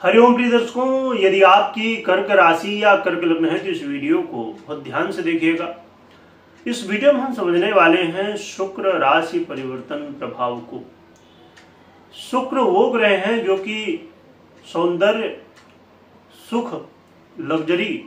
हरिओम प्रिय दर्शकों, यदि आपकी कर्क राशि या कर्क लग्न है तो इस वीडियो को बहुत ध्यान से देखिएगा। इस वीडियो में हम समझने वाले हैं शुक्र राशि परिवर्तन प्रभाव को। शुक्र वो ग्रह हैं जो कि सौंदर्य, सुख, लग्जरी,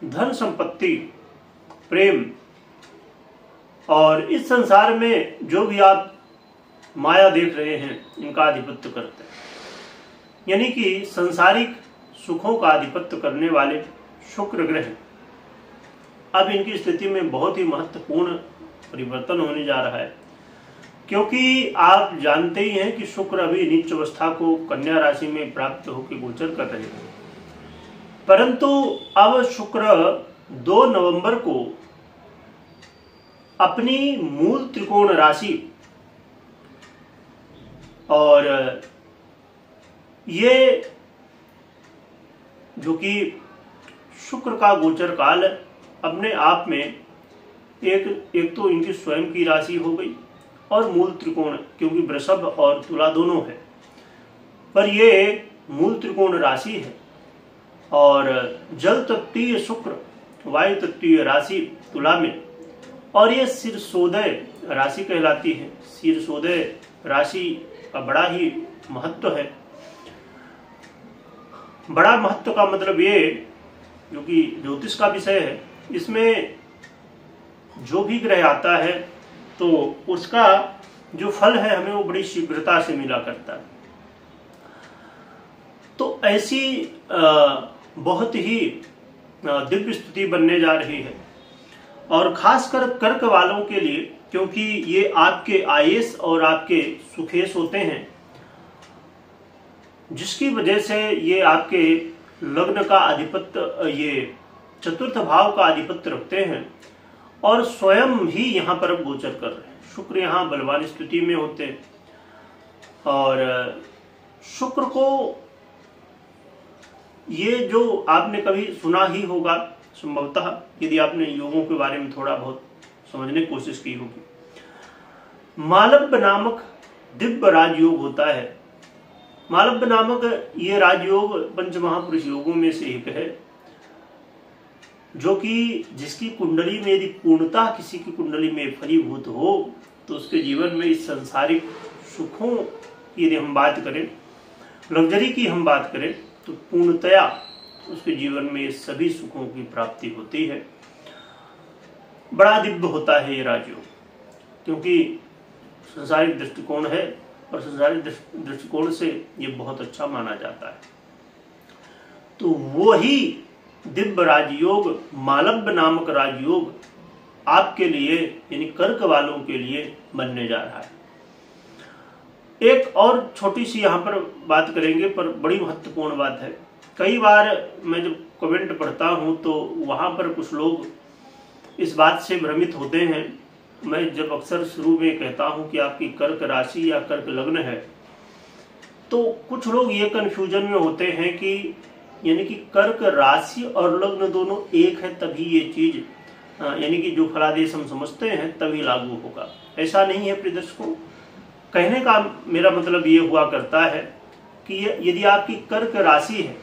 धन संपत्ति, प्रेम और इस संसार में जो भी आप माया देख रहे हैं इनका आधिपत्य करते हैं। यानी कि सांसारिक सुखों का आधिपत्य करने वाले शुक्र ग्रह अब इनकी स्थिति में बहुत ही महत्वपूर्ण परिवर्तन होने जा रहा है, क्योंकि आप जानते ही हैं कि शुक्र अभी नीच अवस्था को कन्या राशि में प्राप्त होकर गोचर कर रहे हैं। परंतु अब शुक्र 2 नवंबर को अपनी मूल त्रिकोण राशि और ये जो कि शुक्र का गोचर काल अपने आप में एक तो इनकी स्वयं की राशि हो गई और मूल त्रिकोण, क्योंकि वृषभ और तुला दोनों है, पर ये मूल त्रिकोण राशि है और जल तत्वीय शुक्र वायु तत्वीय राशि तुला में, और ये शीर्षोदय राशि कहलाती है। शीर्षोदय राशि का बड़ा ही महत्व है। बड़ा महत्व का मतलब ये, जो कि ज्योतिष का विषय है, इसमें जो भी ग्रह आता है तो उसका जो फल है हमें वो बड़ी शीघ्रता से मिला करता है। तो ऐसी बहुत ही दिव्य स्थिति बनने जा रही है, और खासकर कर्क वालों के लिए, क्योंकि ये आपके आयेश और आपके सुखेश होते हैं, जिसकी वजह से ये आपके लग्न का आधिपत्य, ये चतुर्थ भाव का आधिपत्य रखते हैं और स्वयं ही यहाँ पर गोचर कर रहे हैं। शुक्र यहाँ बलवान स्थिति में होते हैं और शुक्र को ये जो आपने कभी सुना ही होगा संभवतः, यदि आपने योगों के बारे में थोड़ा बहुत समझने की कोशिश की होगी। मालव्य नामक दिव्य राजयोग होता है। मालव्य नामक ये राजयोग पंच महापुरुष योगों में से एक है, जो कि जिसकी कुंडली में यदि पूर्णता किसी की कुंडली में फलीभूत हो तो उसके जीवन में इस संसारिक सुखों की यदि हम बात करें, लग्जरी की हम बात करें, तो पूर्णतया उसके जीवन में ये सभी सुखों की प्राप्ति होती है। बड़ा दिव्य होता है ये राजयोग, क्योंकि संसारिक दृष्टिकोण है और संसारिक दृष्टिकोण से ये बहुत अच्छा माना जाता है। तो वो ही दिव्य राजयोग, मालव्य नामक राजयोग आपके लिए यानी कर्क वालों के लिए बनने जा रहा है। एक और छोटी सी यहाँ पर बात करेंगे, पर बड़ी महत्वपूर्ण बात है। कई बार मैं जब कमेंट पढ़ता हूँ तो वहाँ पर कुछ लोग इस बात से भ्रमित होते हैं। मैं जब अक्सर शुरू में कहता हूँ कि आपकी कर्क राशि या कर्क लग्न है, तो कुछ लोग ये कन्फ्यूजन में होते हैं कि यानी कि कर्क राशि और लग्न दोनों एक है तभी ये चीज, यानी कि जो फलादेश हम समझते हैं तभी लागू होगा। ऐसा नहीं है प्रिय दर्शकों। कहने का मेरा मतलब ये हुआ करता है कि यदि आपकी कर्क राशि है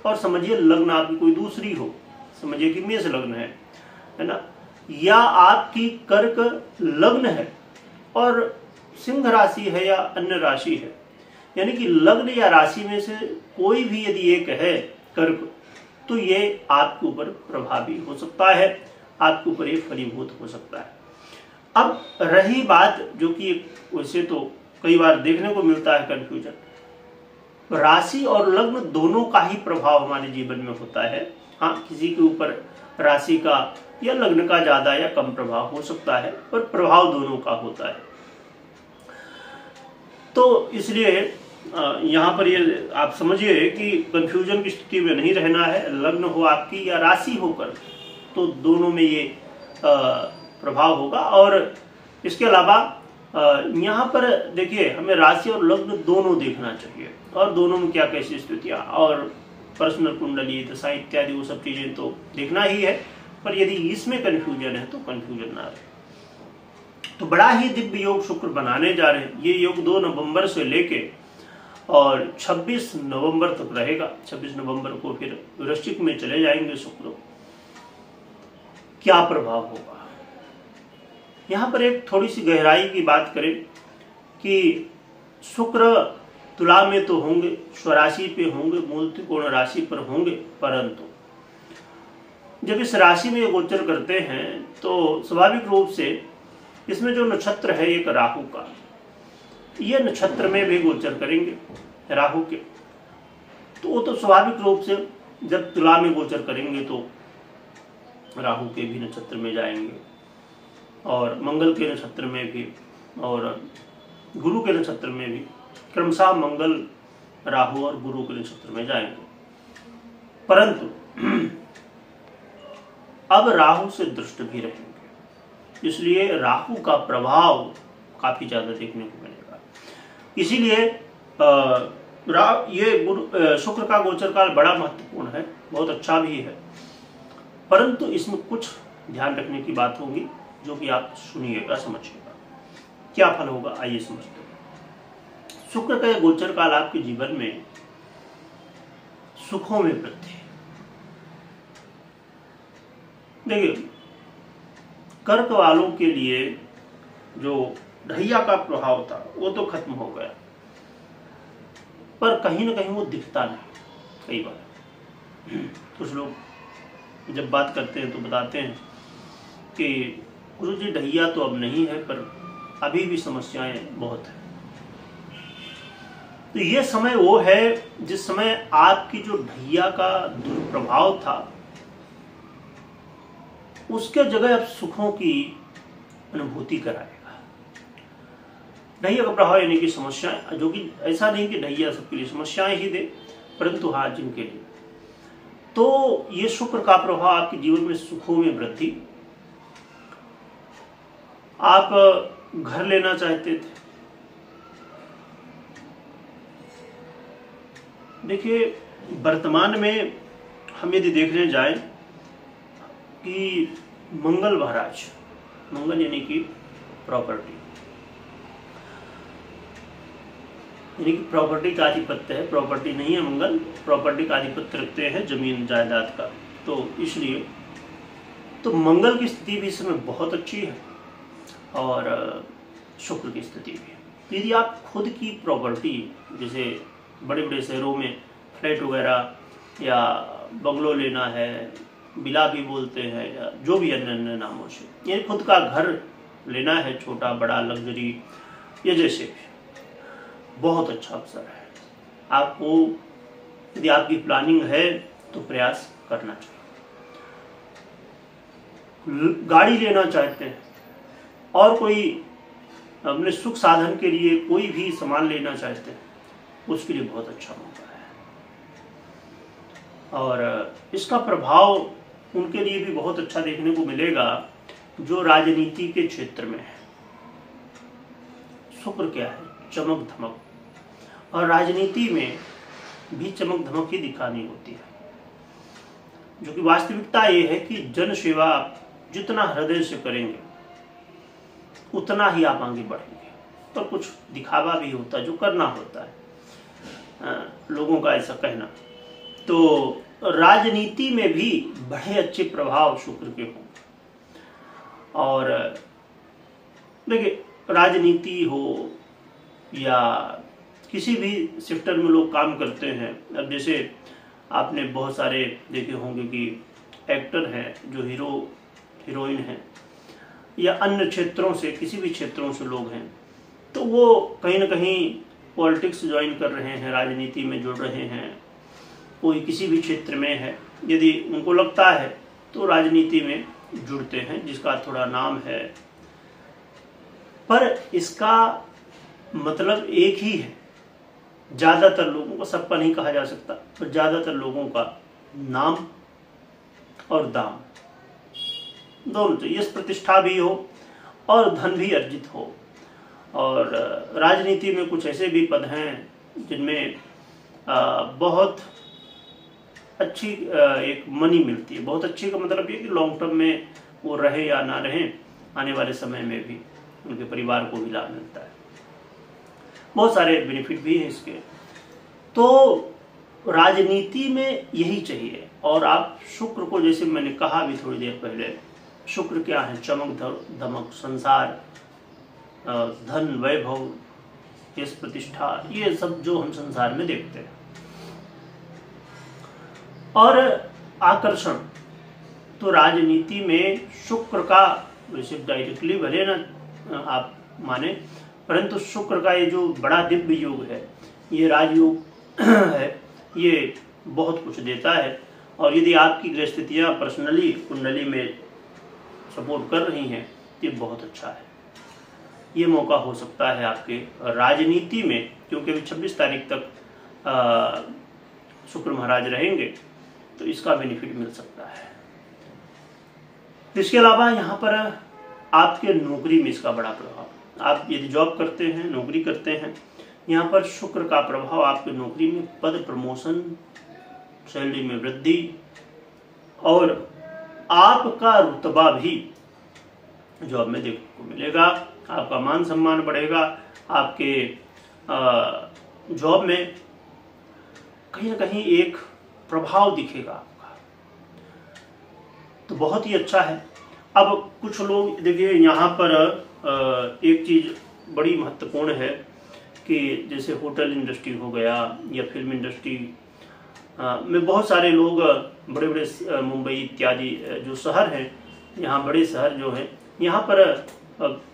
और समझिए लग्न आपकी कोई दूसरी हो, समझिए कि मेष लग्न है ना, या आपकी कर्क लग्न है और सिंह राशि है या अन्य राशि है, यानी कि लग्न या राशि में से कोई भी यदि एक है कर्क, तो ये आपके ऊपर प्रभावी हो सकता है, आपके ऊपर ये फलीभूत हो सकता है। अब रही बात जो कि वैसे तो कई बार देखने को मिलता है कंफ्यूजन, राशि और लग्न दोनों का ही प्रभाव हमारे जीवन में होता है। हाँ, किसी के ऊपर राशि का या लग्न का ज्यादा या कम प्रभाव हो सकता है, पर प्रभाव दोनों का होता है। तो इसलिए यहाँ पर ये आप समझिए कि कंफ्यूजन की स्थिति में नहीं रहना है। लग्न हो आपकी या राशि होकर, तो दोनों में ये प्रभाव होगा। और इसके अलावा यहाँ पर देखिए, हमें राशि और लग्न दोनों देखना चाहिए, और दोनों में क्या कैसी स्थितियाँ और पर्सनल कुंडली, दशा इत्यादि वो सब चीजें तो देखना ही है। पर यदि इसमें कंफ्यूजन है तो कंफ्यूजन ना रहे। तो बड़ा ही दिव्य योग शुक्र बनाने जा रहे हैं। ये योग 2 नवंबर से लेके और 26 नवंबर तक रहेगा। 26 नवंबर को फिर वृश्चिक में चले जाएंगे शुक्र। क्या प्रभाव होगा, यहां पर एक थोड़ी सी गहराई की बात करें कि शुक्र तुला में तो होंगे, स्वराशि पे होंगे, मूल त्रिकोण राशि पर होंगे, परंतु जब इस राशि में गोचर करते हैं तो स्वाभाविक रूप से इसमें जो नक्षत्र है एक राहु का, ये नक्षत्र में भी गोचर करेंगे राहु के, तो वो तो स्वाभाविक रूप से जब तुला में गोचर करेंगे तो राहु के भी नक्षत्र में जाएंगे और मंगल के नक्षत्र में भी और गुरु के नक्षत्र में भी, क्रमशः मंगल, राहु और गुरु के नक्षत्र में जाएंगे। परंतु अब राहु से दृष्ट भी रहेंगे, इसलिए राहु का प्रभाव काफी ज्यादा देखने को मिलेगा। इसीलिए ये शुक्र का गोचर काल बड़ा महत्वपूर्ण है, बहुत अच्छा भी है, परंतु इसमें कुछ ध्यान रखने की बात होगी जो कि आप सुनिएगा, समझिएगा। क्या फल होगा, आइए समझते हैं। शुक्र का गोचर काल आपके जीवन में सुखों में वृद्धि। देखिए, कर्क वालों के लिए जो ढैया का प्रभाव था वो तो खत्म हो गया, पर कहीं ना कहीं वो दिखता नहीं। कई बार कुछ लोग जब बात करते हैं तो बताते हैं कि गुरुजी ढैया तो अब नहीं है, पर अभी भी समस्याएं बहुत हैं। तो ये समय वो है जिस समय आपकी जो ढैया का दुष्प्रभाव था उसके जगह अब सुखों की अनुभूति कराएगा। ढैया का प्रभाव यानी कि समस्याएं, जो कि ऐसा नहीं कि ढैया सबके लिए समस्याएं ही दे, परंतु हाँ जिनके लिए, तो ये शुक्र का प्रभाव आपके जीवन में सुखों में वृद्धि। आप घर लेना चाहते थे, देखिए वर्तमान में हम यदि देखने जाएं कि मंगल महाराज, मंगल यानी कि प्रॉपर्टी, यानी कि प्रॉपर्टी का आधिपत्य है, प्रॉपर्टी नहीं है मंगल, प्रॉपर्टी का आधिपत्य रखते हैं जमीन जायदाद का, तो इसलिए तो मंगल की स्थिति भी इस समय बहुत अच्छी है और शुक्र की स्थिति भी। यदि आप खुद की प्रॉपर्टी, जैसे बड़े बड़े शहरों में फ्लैट वगैरह या बंगलो लेना है, विला भी बोलते हैं या जो भी अन्य अन्य नामों से, यानी खुद का घर लेना है, छोटा बड़ा लग्जरी ये जैसे भी, बहुत अच्छा अवसर है आपको। यदि आपकी प्लानिंग है तो प्रयास करना चाहिए। गाड़ी लेना चाहते हैं और कोई अपने सुख साधन के लिए कोई भी सामान लेना चाहते हैं, उसके लिए बहुत अच्छा मौका है। और इसका प्रभाव उनके लिए भी बहुत अच्छा देखने को मिलेगा जो राजनीति के क्षेत्र में है। शुक्र क्या है, चमक धमक, और राजनीति में भी चमक धमक ही दिखानी होती है, जो कि वास्तविकता ये है कि जन सेवा जितना हृदय से करेंगे उतना ही आप आगे बढ़ेंगे। पर कुछ दिखावा भी होता है जो करना होता है, लोगों का ऐसा कहना। तो राजनीति में भी बड़े अच्छे प्रभाव शुक्र के होंगे। और देखिए, राजनीति हो या किसी भी सेक्टर में लोग काम करते हैं, अब जैसे आपने बहुत सारे देखे होंगे कि एक्टर हैं जो हीरोइन हैं या अन्य क्षेत्रों से, किसी भी क्षेत्रों से लोग हैं, तो वो कहीं ना कहीं पॉलिटिक्स ज्वाइन कर रहे हैं, राजनीति में जुड़ रहे हैं, कोई किसी भी क्षेत्र में है, यदि उनको लगता है तो राजनीति में जुड़ते हैं, जिसका थोड़ा नाम है। पर इसका मतलब एक ही है, ज्यादातर लोगों को, सबका नहीं कहा जा सकता, पर ज्यादातर लोगों का नाम और दाम दोनों चाहिए, यश प्रतिष्ठा भी हो और धन भी अर्जित हो। और राजनीति में कुछ ऐसे भी पद हैं जिनमें बहुत अच्छी एक मनी मिलती है। बहुत अच्छी का मतलब ये कि लॉन्ग टर्म में वो रहे या ना रहे, आने वाले समय में भी उनके परिवार को भी लाभ मिलता है। बहुत सारे बेनिफिट भी हैं इसके। तो राजनीति में यही चाहिए। और आप शुक्र को, जैसे मैंने कहा अभी थोड़ी देर पहले, शुक्र क्या है? चमक धमक, संसार, धन, वैभव, यश, प्रतिष्ठा, ये सब जो हम संसार में देखते हैं। और आकर्षण, तो राजनीति में शुक्र का, वैसे डायरेक्टली भले ना आप माने, परंतु शुक्र का ये जो बड़ा दिव्य योग है, ये राजयोग है, ये बहुत कुछ देता है। और यदि आपकी ग्रह स्थितियां पर्सनली कुंडली में सपोर्ट कर रही हैं, ये बहुत अच्छा है। ये मौका हो सकता है आपके राजनीति में, क्योंकि अभी 26 तारीख तक शुक्र महाराज रहेंगे, तो इसका बेनिफिट मिल सकता है। इसके अलावा यहाँ पर आपके नौकरी में इसका बड़ा प्रभाव। आप यदि जॉब करते हैं, नौकरी करते हैं, यहाँ पर शुक्र का प्रभाव आपके नौकरी में पद प्रमोशन, सैलरी में वृद्धि, और आपका रुतबा भी जॉब में देखने को मिलेगा। आपका मान सम्मान बढ़ेगा, आपके जॉब में कहीं ना कहीं एक प्रभाव दिखेगा आपका, तो बहुत ही अच्छा है। अब कुछ लोग देखिए, यहाँ पर एक चीज बड़ी महत्वपूर्ण है कि जैसे होटल इंडस्ट्री हो गया या फिल्म इंडस्ट्री में बहुत सारे लोग, बड़े बड़े मुंबई इत्यादि जो शहर हैं, यहाँ बड़े शहर जो हैं, यहाँ पर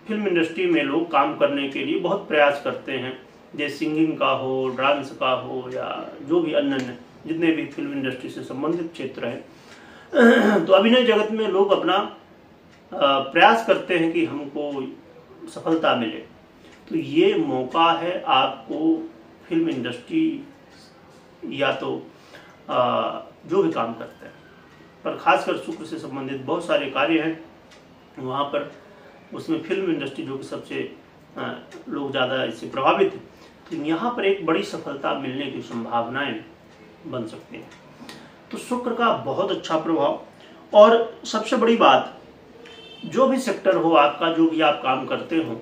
फिल्म इंडस्ट्री में लोग काम करने के लिए बहुत प्रयास करते हैं। जैसे सिंगिंग का हो, डांस का हो, या जो भी अन्य जितने भी फिल्म इंडस्ट्री से संबंधित क्षेत्र हैं, तो अभिनय जगत में लोग अपना प्रयास करते हैं कि हमको सफलता मिले। तो ये मौका है आपको फिल्म इंडस्ट्री या तो जो भी काम करते हैं, पर खासकर शुक्र से संबंधित बहुत सारे कार्य हैं वहाँ पर, उसमें फिल्म इंडस्ट्री जो कि सबसे लोग ज़्यादा इससे प्रभावित हैं, तो यहाँ पर एक बड़ी सफलता मिलने की संभावनाएं बन सकती हैं। तो शुक्र का बहुत अच्छा प्रभाव। और सबसे बड़ी बात, जो भी सेक्टर हो आपका, जो भी आप काम करते हो,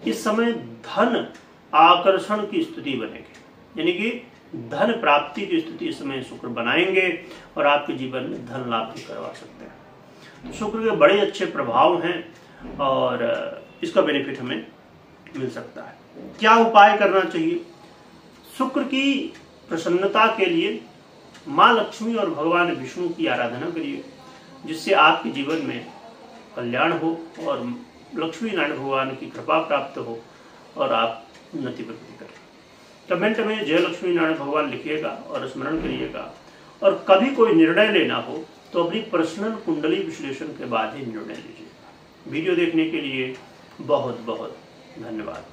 इस समय धन आकर्षण की स्थिति बनेगी, यानी कि धन प्राप्ति की स्थिति इस समय शुक्र बनाएंगे और आपके जीवन में धन लाभ भी करवा सकते हैं। तो शुक्र के बड़े अच्छे प्रभाव हैं और इसका बेनिफिट हमें मिल सकता है। क्या उपाय करना चाहिए? शुक्र की प्रसन्नता के लिए माँ लक्ष्मी और भगवान विष्णु की आराधना करिए, जिससे आपके जीवन में कल्याण हो और लक्ष्मी नारायण भगवान की कृपा प्राप्त हो और आप उन्नति प्रगति करें। कमेंट में जय लक्ष्मी नारायण भगवान लिखिएगा और स्मरण करिएगा। और कभी कोई निर्णय लेना हो तो अपनी पर्सनल कुंडली विश्लेषण के बाद ही निर्णय लीजिएगा। वीडियो देखने के लिए बहुत बहुत धन्यवाद।